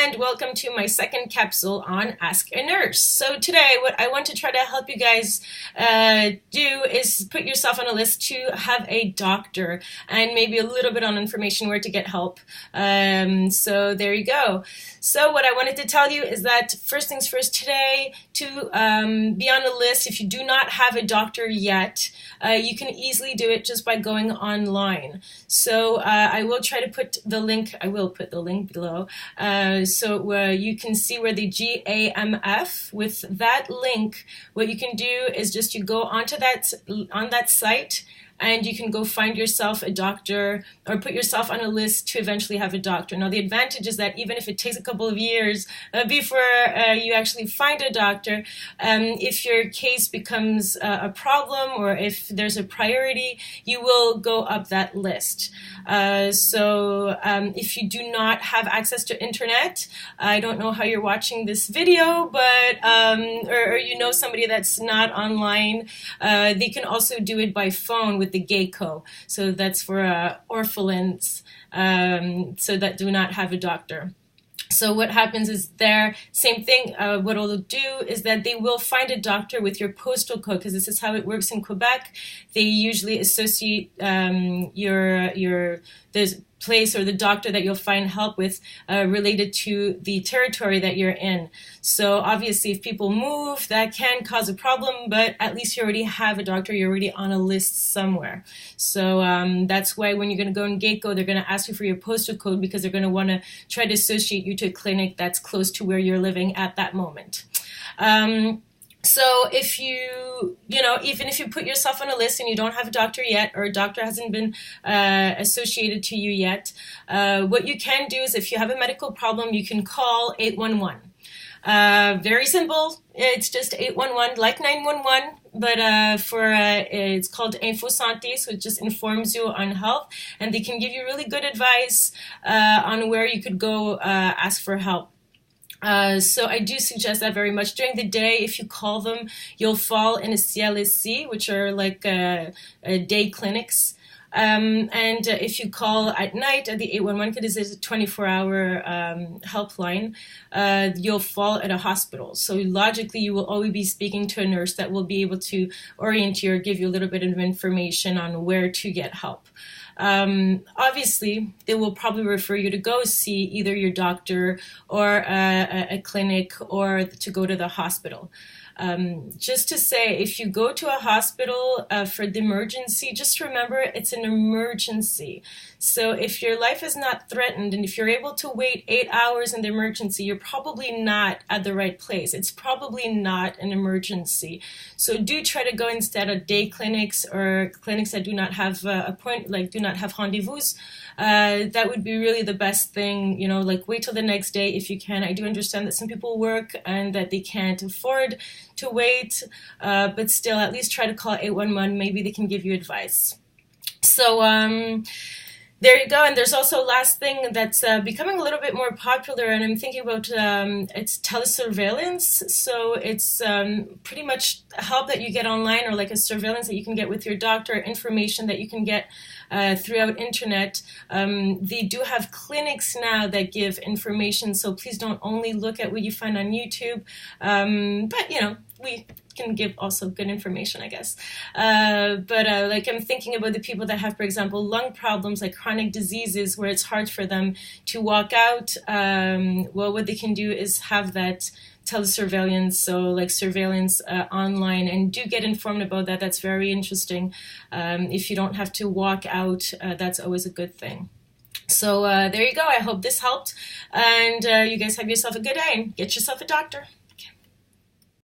and welcome to my second capsule on Ask a Nurse. So today what I want to try to help you guys do is put yourself on a list to have a doctor and maybe a little bit on information where to get help. So there you go. So what I wanted to tell you is that first things first today, to be on the list, if you do not have a doctor yet, you can easily do it just by going online. So I will try to put the link, below, so you can see where the GAMF. With that link, what you can do is just you go onto that site, and you can go find yourself a doctor or put yourself on a list to eventually have a doctor. Now, the advantage is that even if it takes a couple of years before you actually find a doctor, if your case becomes a problem or if there's a priority, you will go up that list. So if you do not have access to internet, I don't know how you're watching this video, but or you know somebody that's not online, they can also do it by phone with the GEICO. So that's for orphelins, so that do not have a doctor. So what happens is same thing, what it'll do is that they will find a doctor with your postal code, because this is how it works in Quebec. They usually associate the place or the doctor that you'll find help with related to the territory that you're in. So obviously if people move, that can cause a problem, but at least you already have a doctor, you're already on a list somewhere. So that's why when you're going to go in GEICO, they're going to ask you for your postal code, because they're going to want to try to associate you to a clinic that's close to where you're living at that moment. So if even if you put yourself on a list and you don't have a doctor yet, or a doctor hasn't been associated to you yet, what you can do is if you have a medical problem, you can call 811. Very simple. It's just 811, like 911, but it's called info santé, so it just informs you on health, and they can give you really good advice on where you could go ask for help. So I do suggest that very much. During the day, if you call them, you'll fall in a CLSC, which are like day clinics. And if you call at night at the 811, because it's a 24-hour helpline, you'll fall at a hospital. So logically, you will always be speaking to a nurse that will be able to orient you or give you a little bit of information on where to get help. Obviously, they will probably refer you to go see either your doctor or a clinic, or to go to the hospital. Just to say, if you go to a hospital for the emergency, just remember it's an emergency. So if your life is not threatened and if you're able to wait 8 hours in the emergency, you're probably not at the right place. It's probably not an emergency. So do try to go instead of day clinics or clinics that do not have do not have rendezvous. That would be really the best thing, like wait till the next day if you can. I do understand that some people work and that they can't afford to wait, but still at least try to call 811. Maybe they can give you advice. So there you go. And there's also a last thing that's becoming a little bit more popular, and I'm thinking about it's telesurveillance. So it's pretty much help that you get online, or like a surveillance that you can get with your doctor, information that you can get throughout internet. They do have clinics now that give information, so please don't only look at what you find on YouTube, but we can give also good information, I guess. But like I'm thinking about the people that have, for example, lung problems, like chronic diseases where it's hard for them to walk out. Well, what they can do is have that telesurveillance, so like surveillance online, and do get informed about that. That's very interesting. If you don't have to walk out, that's always a good thing. So there you go. I hope this helped, and you guys have yourself a good day and get yourself a doctor.